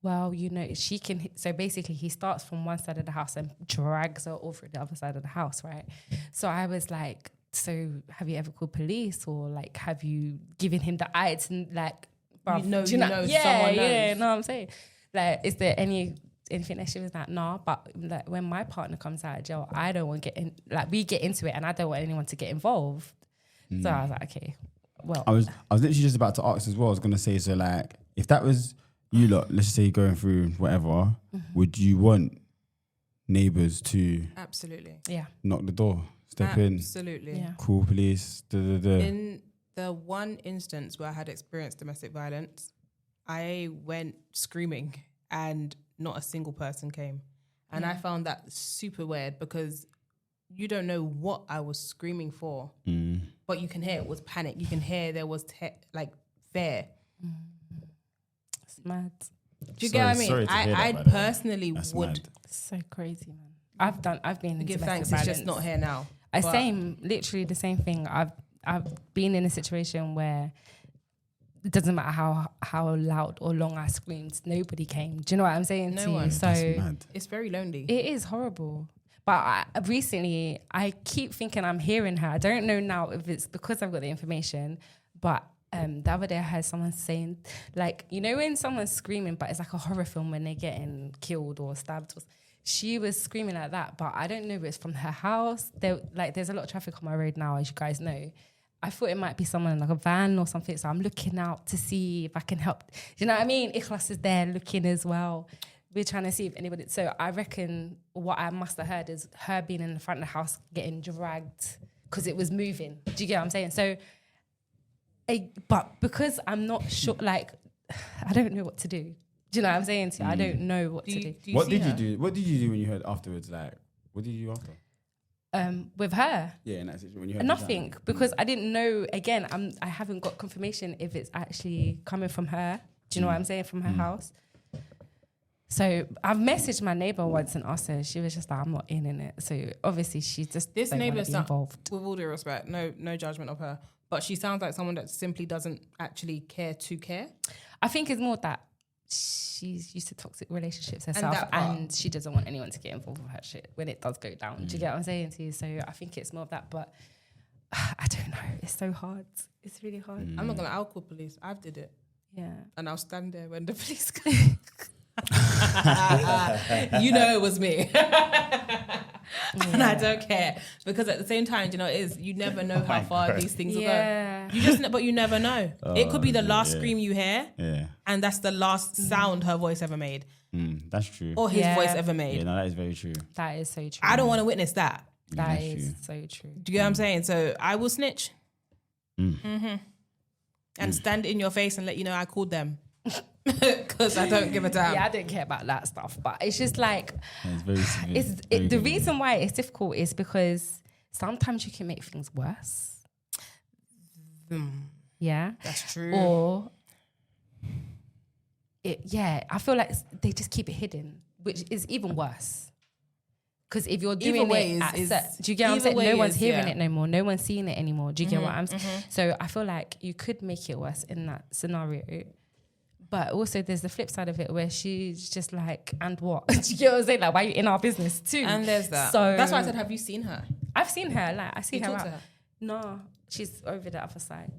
well, she can. So basically, he starts from one side of the house and drags her over the other side of the house, right? So I was like, so have you ever called police, or like have you given him the eye to like? Bruv, You know someone knows. Yeah, know what I'm saying? Like, is there anything that she was like, nah, but like when my partner comes out of jail, I don't want to get in, like we get into it and I don't want anyone to get involved. So I was like, okay, well. I was literally just about to ask as well. I was gonna say, so like, if that was you lot, let's just say going through whatever, would you want neighbours to Absolutely. Yeah. knock the door, step in, Absolutely. Yeah. call police? In the one instance where I had experienced domestic violence, I went screaming and not a single person came. And I found that super weird because you don't know what I was screaming for, but you can hear it was panic. You can hear there was fear. It's mad. Do you get what I mean? sorry to hear that, I by the way. personally That's would mad. It's so crazy, man. I've been in give domestic thanks. violence. It's just not here now. But Literally the same thing. I've been in a situation where it doesn't matter how loud or long I screamed, nobody came. Do you know what I'm saying No to one. you? So That's mad. it's very lonely. it is horrible. But recently, I keep thinking I'm hearing her. I don't know now if it's because I've got the information, but the other day I heard someone saying, like, when someone's screaming, but it's like a horror film when they're getting killed or stabbed. She was screaming like that, but I don't know if it's from her house. There's a lot of traffic on my road now, as you guys know. I thought it might be someone in like a van or something, so I'm looking out to see if I can help. Do you know what I mean? Ikhlas is there looking as well. We're trying to see if anybody... So I reckon what I must have heard is her being in the front of the house getting dragged because it was moving. Do you get what I'm saying? So, but because I'm not sure, like, I don't know what to do. Do you know what I'm saying to you? I don't know what to do. What did you do? What did you do when you heard afterwards? Like, what did you do after? With her? Yeah, in that situation when you heard Nothing, because I didn't know. Again, I haven't got confirmation if it's actually coming from her. Do you know what I'm saying? From her house. So I've messaged my neighbor once and asked her. She was just like, "I'm not in it." So obviously she just This don't wanna neighbour be involved. with all due respect, no judgment of her, but she sounds like someone that simply doesn't actually care to care. I think it's more that she's used to toxic relationships herself, that part. and she doesn't want anyone to get involved with her shit when it does go down. Do you get what I'm saying to you? So I think it's more of that, but I don't know. It's so hard. It's really hard. I'm not gonna. I'll call police. I've did it, Yeah. and I'll stand there when the police come. You know it was me. And I don't care, because at the same time, you never know how far these things will go. But you never know. It could be the last scream you hear, and that's the last sound her voice ever made, that's true. or his voice ever made. Yeah, no, that is very true. That is so true. I don't want to witness that. That That's is true. so true. Do you get what I'm saying? So I will snitch, and stand in your face and let you know I called them, because I don't give a damn. Yeah, I don't care about that stuff, but it's just like Yeah, it's very severe. Very the severe. reason why it's difficult is because sometimes you can make things worse. Yeah, That's true. or I feel like they just keep it hidden, which is even worse. Because if you're Either doing way do you get what I'm saying? either way No one's is, hearing yeah. it no more. No one's seeing it anymore. Do you get what I'm saying? So I feel like you could make it worse in that scenario. But also there's the flip side of it where she's just like, and what? Do you get what I'm saying? Like, why are you in our business too? And there's that. So That's why I said, have you seen her? I've seen her. Like, I see You her talk out. to her? No, she's over the other side.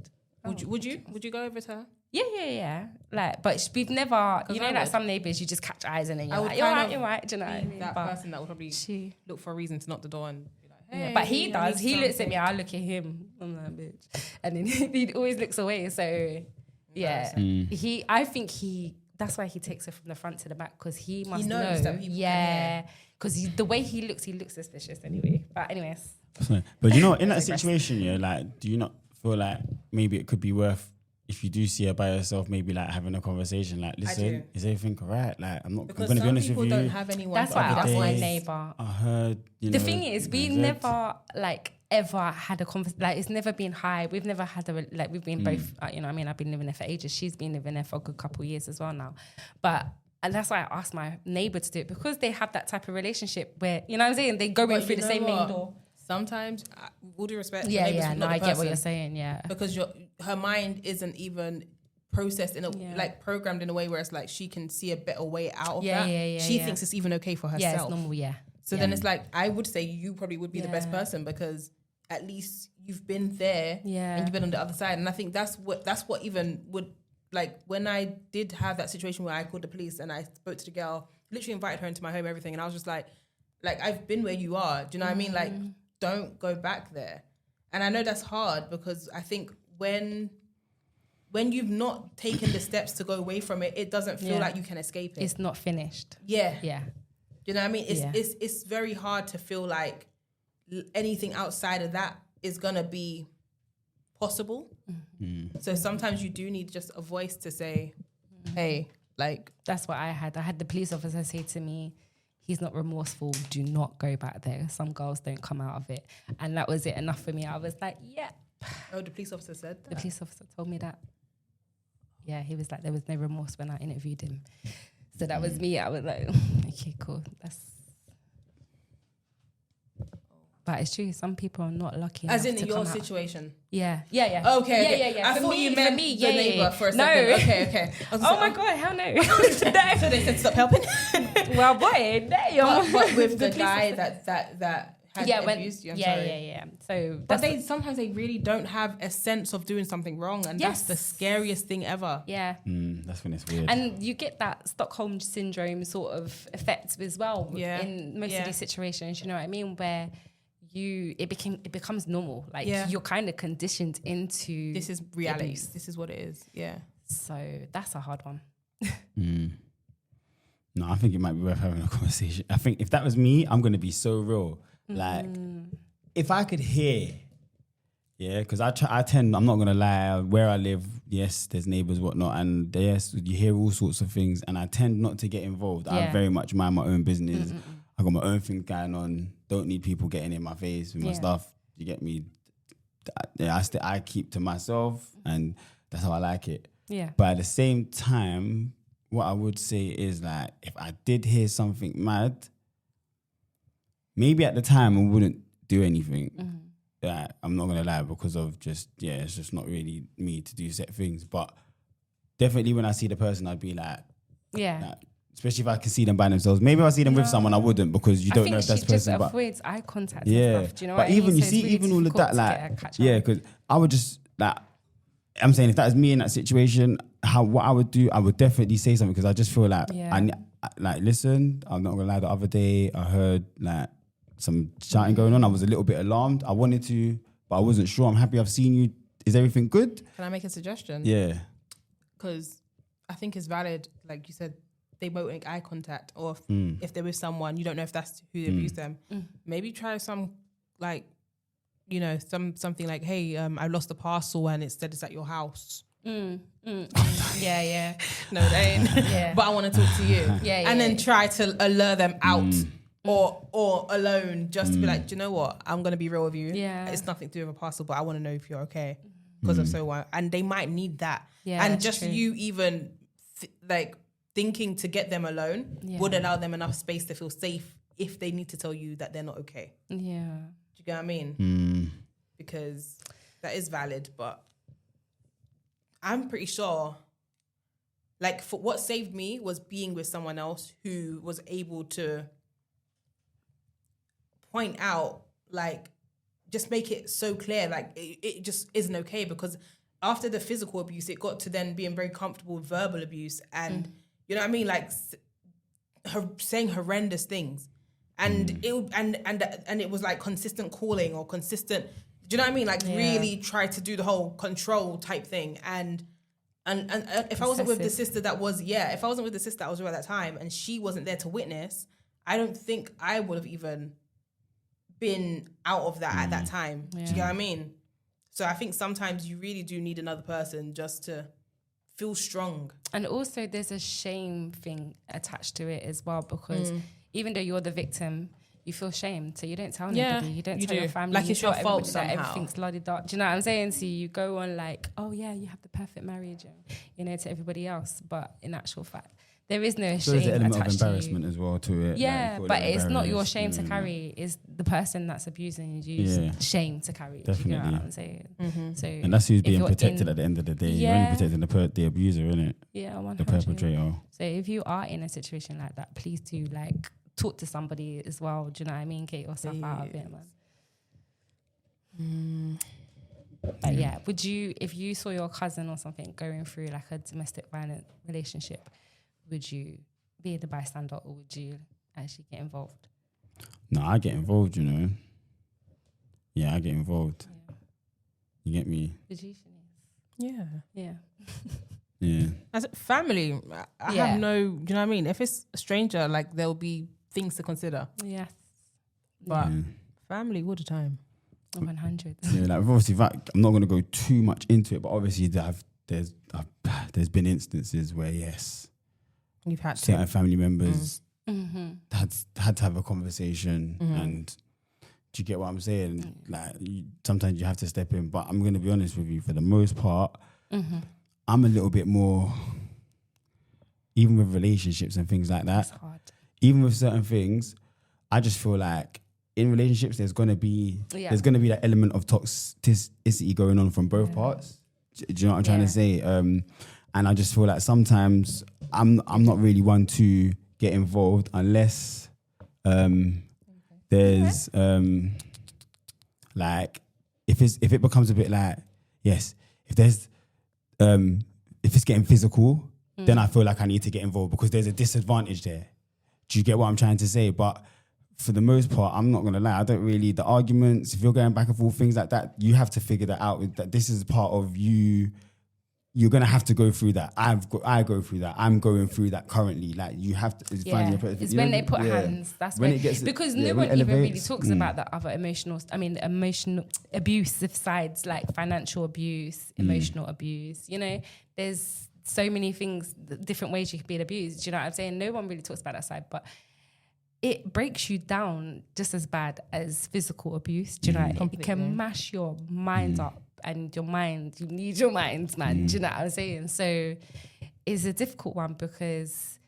Would you go over to her? Yeah. Like, but we've never, you know, I like would. some neighbours, you just catch eyes and then I you're would like, you're kind right, of you're right. Do you know what I be mean? that But person that would probably look for a reason to knock the door and be like, hey. yeah, but he I does. need He looks at something. me. I look at him. I'm like, bitch, and then he always looks away. So yeah, I think that's why he takes her from the front to the back because he must knows know. that people can Yeah, because the way he looks suspicious anyway. But anyways, But you know, in that situation, yeah, like, do you not feel like maybe it could be worth, if you do see her by herself, maybe like having a conversation, like, listen, is everything correct? Like, I'm Because going to be honest some with people you. don't have anyone. that's to why I other asked my days. neighbour. I heard, you The know, thing is, we never like ever had a conversation. Like, it's never been high. We've never had we've been both. You know, I mean, I've been living there for ages. She's been living there for a good couple of years as well now. And that's why I asked my neighbour to do it because they have that type of relationship where, you know what I'm saying, they go in through the same main door. Sometimes, with all due respect, the Yeah, neighbour's yeah. not No, the I get what person. you're saying. Yeah, Because her mind isn't even processed in a like programmed in a way where it's like she can see a better way out of that. She thinks it's even okay for herself. yeah, it's normal. Yeah. So then it's like, I would say you probably would be the best person because at least you've been there and you've been on the other side. And I think that's what even would, like, when I did have that situation where I called the police and I spoke to the girl, literally invited her into my home, everything. And I was just like, I've been where you are. Do you know what I mean? Like, don't go back there. And I know that's hard because I think when you've not taken the steps to go away from it, it doesn't feel like you can escape it. It's not finished. Yeah. Yeah. Do you know what I mean? It's very hard to feel like anything outside of that is gonna be possible. So sometimes you do need just a voice to say, hey, like, That's what I had. I had the police officer say to me, he's not remorseful. Do not go back there. Some girls don't come out of it. And that was it enough for me. I was like, yep. oh, the police officer said that. The police officer told me that. Yeah, he was like, there was no remorse when I interviewed him. So that was me. I was like, okay, cool. But it's true. Some people are not lucky As enough in to your come out. situation. Yeah. Okay. Yeah. I For thought me, you meant for me, the neighbour for a No. second. Okay. I was Oh like, my God, hell no. So they said stop helping. Well, boy, damn. but with the guy that had abused you. I'm sorry. Yeah. So But sometimes they really don't have a sense of doing something wrong, and that's the scariest thing ever. Yeah. That's when it's weird. And you get that Stockholm syndrome sort of effect as well Yeah. in most of these situations, you know what I mean? Where it becomes normal. Like you're kind of conditioned into This is reality. abuse. This is what it is. Yeah. So that's a hard one. No, I think it might be worth having a conversation. I think if that was me, I'm going to be so real. Like, if I could hear, because I'm not going to lie, where I live, yes, there's neighbours, whatnot, and yes, you hear all sorts of things, and I tend not to get involved. I very much mind my own business. I got my own thing going on. Don't need people getting in my face with my stuff. You get me? I keep to myself, and that's how I like it. Yeah. But at the same time, what I would say is, like, if I did hear something mad, maybe at the time I wouldn't do anything. I'm not gonna lie, because of just it's just not really me to do set things. But definitely when I see the person, I'd be like, especially if I can see them by themselves. Maybe if I see them with someone, I wouldn't, because you don't know if that's the person. Just avoids eye contact. Yeah, and stuff. Do you know but what I even mean? you So see, it's really even all of that, difficult to like, catch because I would just like. I'm saying if that was me in that situation, what I would do, I would definitely say something, because I just feel like listen, I'm not gonna lie. The other day, I heard like some shouting going on. I was a little bit alarmed. I wanted to, but I wasn't sure. I'm happy I've seen you. Is everything good? Can I make a suggestion? Yeah. Because I think it's valid, like you said, they won't make eye contact, or if they're with someone, you don't know if that's who abused them. Maybe try some, like, you know, something like, hey, I lost a parcel and it said it's at your house. Yeah. No, they ain't. Yeah. But I want to talk to you. And then try to allure them out or alone, just to be like, do you know what? I'm going to be real with you. Yeah. It's nothing to do with a parcel, but I want to know if you're okay because of so what. And they might need that. Yeah, and that's just true. you even like thinking to get them alone would allow them enough space to feel safe, if they need to tell you that they're not okay. Yeah. Do you get what I mean? Because that is valid, but I'm pretty sure, like, for what saved me was being with someone else who was able to point out, like, just make it so clear, like, it just isn't okay. Because after the physical abuse, it got to then being very comfortable with verbal abuse, and you know what I mean, like, saying horrendous things, and it was like consistent calling or consistent. Do you know what I mean? Like, really try to do the whole control type thing, and if I wasn't with the sister that was with her at that time, and she wasn't there to witness, I don't think I would have even been out of that at that time. Do you get what I mean? So I think sometimes you really do need another person just to feel strong. And also there's a shame thing attached to it as well, because even though you're the victim, you feel shamed, so you don't tell anybody. You don't tell your family. Like, it's your fault somehow. Everything's la-di-da. Do you know what I'm saying? So you go on like, oh yeah, you have the perfect marriage, you know, to everybody else. But in actual fact, there is no shame. There's an element of attached embarrassment as well to it. Yeah, like, but it's not your shame to carry. It's the person that's abusing you's shame to carry. Definitely. You know what I'm saying? So, and that's who's being protected at the end of the day. You're only protecting the abuser, innit? Yeah, 100%. The perpetrator. So if you are in a situation like that, please do like talk to somebody as well. Do you know what I mean? Get yourself out of it, man. But yeah, would you, if you saw your cousin or something going through like a domestic violence relationship, would you be the bystander, or would you actually get involved? No, I get involved, you know. Yeah, I get involved. Yeah. You get me? Would you, Yeah. Yeah. Yeah. As a family, I have no, do you know what I mean? If it's a stranger, like, there'll be things to consider. Yes. But family all the time. 100. Yeah, like obviously, I'm not going to go too much into it, but obviously there's been instances where you've had certain family members had to have a conversation, and do you get what I'm saying? Like, sometimes you have to step in, but I'm going to be honest with you, for the most part, I'm a little bit more, even with relationships and things like that, even with certain things, I just feel like in relationships there's gonna be that element of toxicity going on from both parts. Do you know what I'm trying to say? And I just feel like sometimes I'm not really one to get involved unless there's like if it becomes a bit like if it's getting physical, then I feel like I need to get involved because there's a disadvantage there. Do you get what I'm trying to say? But for the most part, I'm not going to lie, I don't really, the arguments, if you're going back and forth, things like that, you have to figure that out, that this is part of you. You're going to have to go through that. I go through that. I'm going through that currently. Like, you have to. It's when they put hands. That's when it gets, because no one even really talks about the other emotional abusive sides, like financial abuse, emotional abuse. You know, there's so many things, different ways you could be abused. Do you know what I'm saying? No one really talks about that side, but it breaks you down just as bad as physical abuse. Do you know? It can mash your mind up. And your mind, you need your minds, man. Do you know what I'm saying? So it's a difficult one because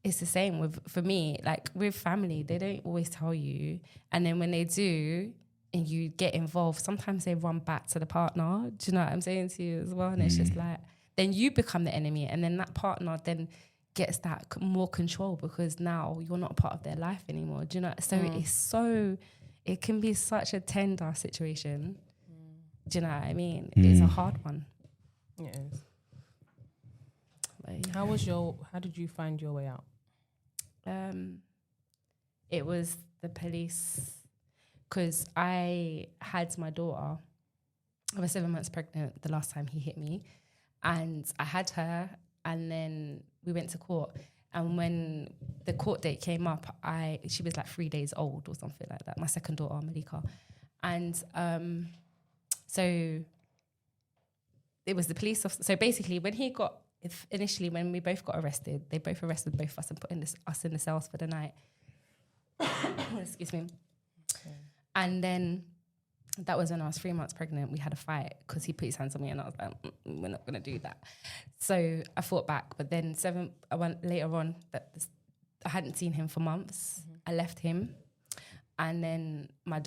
it's the same for me, like with family, they don't always tell you. And then when they do and you get involved, sometimes they run back to the partner. Do you know what I'm saying to you as well? And it's just like, then you become the enemy. And then that partner then gets that more control because now you're not a part of their life anymore. Do you know? So it can be such a tender situation. Do you know what I mean? It's a hard one. It is. How did you find your way out? It was the police, because I had my daughter. I was 7 months pregnant the last time he hit me, and I had her, and then we went to court. And when the court date came up, she was like 3 days old or something like that. My second daughter, Malika, and so it was the police officer. So basically, when we both got arrested, they both arrested both of us and put us in the cells for the night. Excuse me. Okay. And then that was when I was 3 months pregnant. We had a fight because he put his hands on me, and I was like, we're not going to do that. So I fought back. But then later on, I hadn't seen him for months. I left him. And then my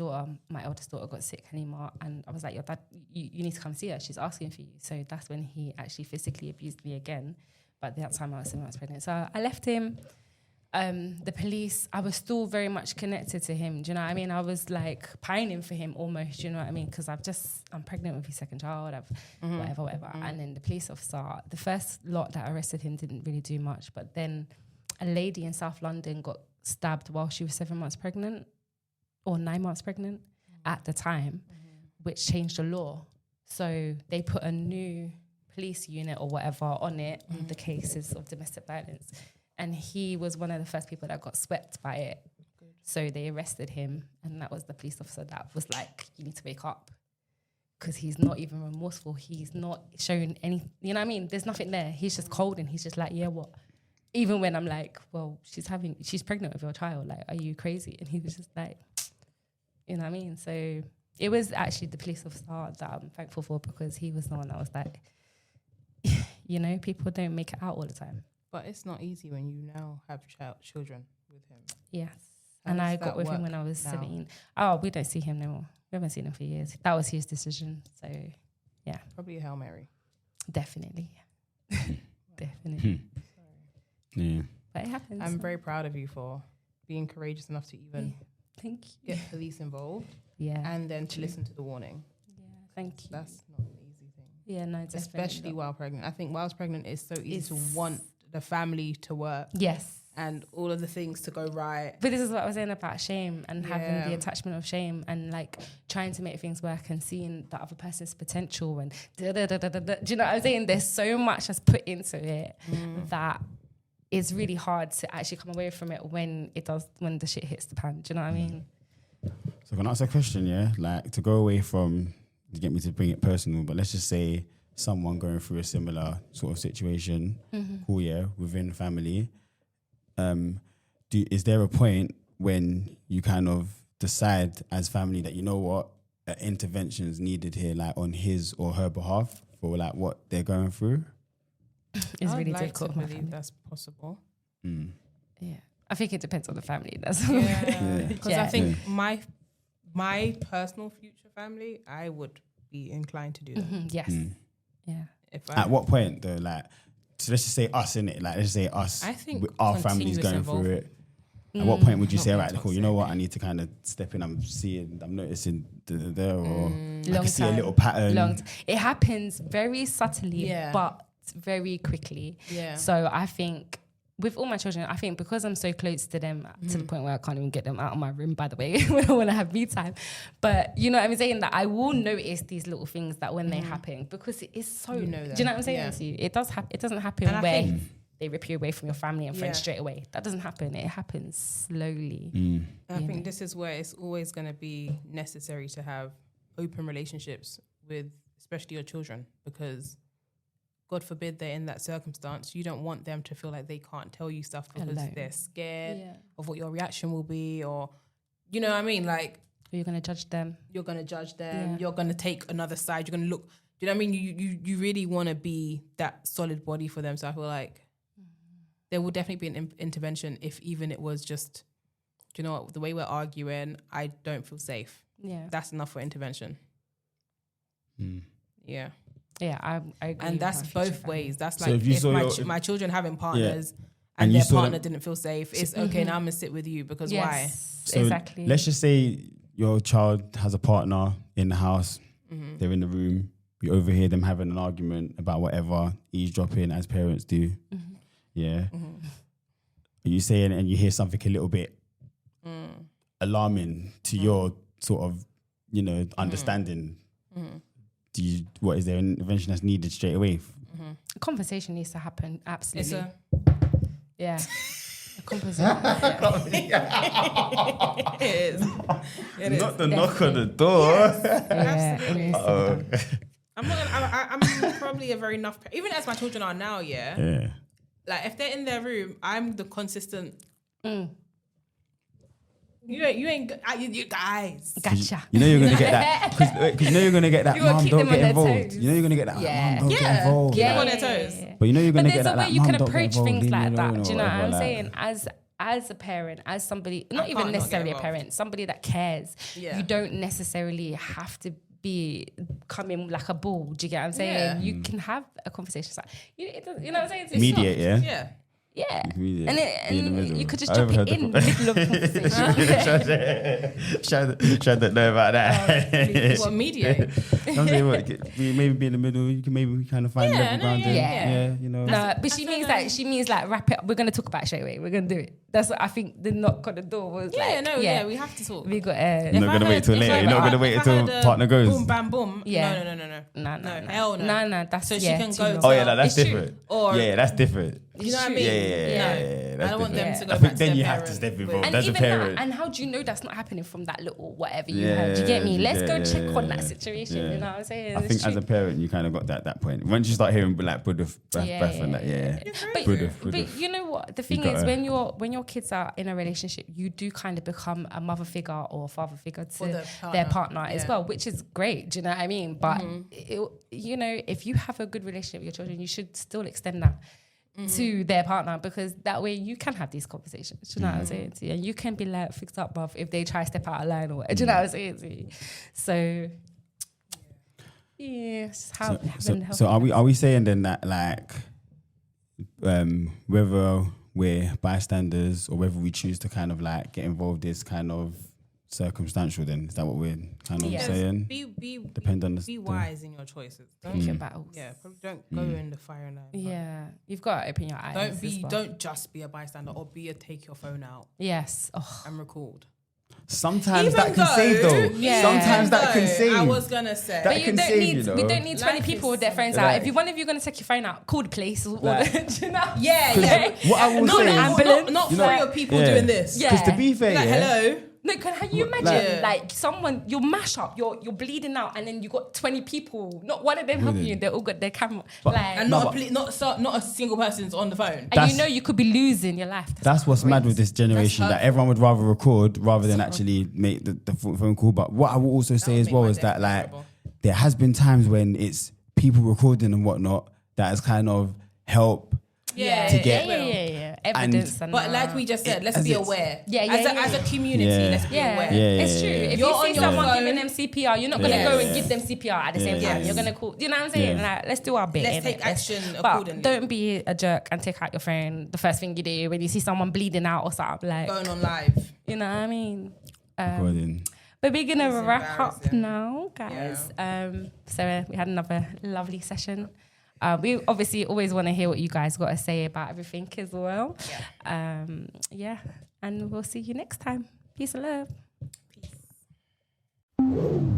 eldest daughter got sick, Halima, and I was like, your dad, you need to come see her. She's asking for you. So that's when he actually physically abused me again. But that time I was 7 months pregnant. So I left him. The police, I was still very much connected to him. Do you know what I mean? I was like pining for him almost, do you know what I mean? Because I'm pregnant with his second child, whatever. And then the police officer, the first lot that arrested him didn't really do much. But then a lady in South London got stabbed while she was 7 months pregnant. Or 9 months pregnant at the time, which changed the law. So they put a new police unit or whatever on it, on the cases of domestic violence. And he was one of the first people that got swept by it. Good. So they arrested him, and that was the police officer that was like, you need to wake up. Because he's not even remorseful. He's not showing any, you know what I mean? There's nothing there. He's just cold, and he's just like, yeah, what? Even when I'm like, well, she's pregnant with your child. Like, are you crazy? And he was just like, you know what I mean? So it was actually the police officer that I'm thankful for, because he was the one that was like, you know, people don't make it out all the time. But it's not easy when you now have children with him. Yes. And I got with him when I was 17. Oh, we don't see him no more. We haven't seen him for years. That was his decision. So, yeah. Probably a Hail Mary. Definitely. Definitely. Yeah. But it happens. I'm very proud of you for being courageous enough to even thank you. Get police involved. Yeah. And then to listen to the warning. Yeah, thank you. That's not an easy thing. Yeah, no, definitely. Especially while pregnant. I think whilst pregnant it's so easy to want the family to work. Yes. And all of the things to go right. But this is what I was saying about shame and having the attachment of shame and like trying to make things work and seeing the other person's potential and do you know what I'm saying? There's so much that's put into it that it's really hard to actually come away from it when the shit hits the pan. Do you know what I mean? So can I ask a question, yeah? Like to go away from, to get me to bring it personal, but let's just say someone going through a similar sort of situation, cool, yeah, within family. Is there a point when you kind of decide as family that, you know what, intervention is needed here, like on his or her behalf for like what they're going through? It's really difficult. I believe that's possible. Yeah, I think it depends on the family. That's because I think my personal future family, I would be inclined to do that. Yes. Yeah. At what point though, like? So let's just say us, innit? Like, let's just say us. I think our family's going through it. At what point would you say, all right, cool, you know what? I need to kind of step in. I'm noticing or I can see a little pattern. It happens very subtly, but very quickly. Yeah. So I think with all my children, I think because I'm so close to them to the point where I can't even get them out of my room, by the way, when I want to have me time. But you know what I'm saying? That I will notice these little things that when they happen, because it is so, do you know what I'm saying to you? It doesn't happen where they rip you away from your family and friends straight away. That doesn't happen. It happens slowly. I think this is where it's always going to be necessary to have open relationships with, especially your children, because God forbid they're in that circumstance. You don't want them to feel like they can't tell you stuff because they're scared of what your reaction will be, or, you know what I mean? Like, you're going to judge them. You're going to judge them. Yeah. You're going to take another side. You're going to look. Do you know what I mean? You really want to be that solid body for them. So I feel like there will definitely be an intervention if even it was just, do you know what? The way we're arguing, I don't feel safe. Yeah. That's enough for intervention. Yeah. Yeah, I agree. And that's both ways. That's like if my children having partners and their partner didn't feel safe, it's okay, now I'm going to sit with you because why? So exactly. Let's just say your child has a partner in the house, they're in the room, you overhear them having an argument about whatever, eavesdropping as parents do. Yeah. Are you saying, and you hear something a little bit alarming to your sort of, you know, understanding, is there an intervention that's needed straight away? A conversation needs to happen, absolutely. A conversation. It is. Not the knock on the door. Absolutely. I'm probably a very enough, even as my children are now, like if they're in their room, I'm the consistent. You guys. Gotcha. You know you're gonna get that because you know you're gonna get that. Mom, don't get involved. You know you're gonna get that. Mom, don't get involved. Keep them on their toes. But you know you're gonna get that. But there's a way you can approach things like that. Do you know what I'm saying? As as a parent, as somebody, not even can't not necessarily get a parent, somebody that cares, Yeah. you don't necessarily have to come in like a bull. Do you get what I'm saying? Yeah. You can have a conversation. It's like, you know what I'm saying? It's Mediate, soft. yeah? Yeah. Yeah. Mediate. And, Be in the middle. you could just I drop haven't it heard in the middle of the conversation. Shad don't know about that. What, mediate? I'm saying, what, maybe be in the middle. You can maybe kind of find Yeah, level no, ground. yeah, there. yeah. You know. No, but she means like wrap it up. We're gonna talk about it straight away. We're gonna do it. That's what I think the knock on the door was like. We have to talk. We got You're not gonna wait till later. You're not gonna wait until partner goes. Boom, bam, boom. Yeah. No. Hell no. No. That's So she yeah, can too go long. to- Oh yeah, no, that's It's true. different. Or- yeah, that's different. You know what I mean? Yeah, I that's don't want them different. to go I back think to then their you have to parent step with- involved. And That's a even parent. that, and how do you know that's not happening from that little whatever you Yeah, heard? Do you get me? Let's go yeah, check yeah, on that yeah. situation. Yeah. You know what I'm saying? I think as a parent, you kind of got that point. Once you start hearing like breath and that, But you know what? The thing is, when your kids are in a relationship, you do kind of become a mother figure or a father figure to their partner as well, which is great. Do you know what I mean? But you know, if you have a good relationship with your children, you should still extend that to their partner, because that way you can have these conversations. Do you know what I'm saying to you? And you can be like, fix up, bruv, if they try to step out of line or whatever. Do you know what I'm saying to you? So yeah, it's just how So are we saying then that like whether we're bystanders or whether we choose to kind of like get involved is kind of circumstantial then? Is that what we're kind of saying? Be wise in your choices. Pick your battles. Yeah, probably don't go in the fire line. Yeah, you've got to open your eyes. Don't just be a bystander or take your phone out Yes. and record. Sometimes Even that can save though. Yeah. Sometimes that can save. I was gonna say. That But you can don't save, need. you know. We don't need 20 Life people is with their phones like- out. If one of you are gonna take your phone out, call the police. Or Like- do you know? Yeah. What I will Not say an is, ambulance. Not You know- three of people Yeah. doing this. Yeah. because to be fair, Like, yeah, hello. No, can you imagine like someone you mash up, you're bleeding out, and then you got 20 people. Not one of them helping you. They all got their camera. And No, not a single person's on the phone. and you know you could be losing your life. that's what's mad with this generation, That's that everyone would rather record rather than actually make the phone call. But what I will also say as make well my is day that like terrible. there has been times when it's people recording and whatnot that has kind of helped to get. Yeah. Evidence and But like we just said, let's As be it's- aware. Yeah, As a community, Yeah. let's be aware. It's true. If You're you on see your someone phone. giving them CPR, you're not gonna go and give them CPR at the same time. Yes. You're gonna call. You know what I'm saying? Yeah. Like, let's do our bit. Let's innit? take action But accordingly. don't be a jerk and take out your phone the first thing you do when you see someone bleeding out or something. Like, Going on live. you know what I mean? Recording. But we're gonna It's wrap up embarrassing. now, guys. So we had another lovely session. We obviously always want to hear what you guys got to say about everything as well. And we'll see you next time. Peace and love. Peace.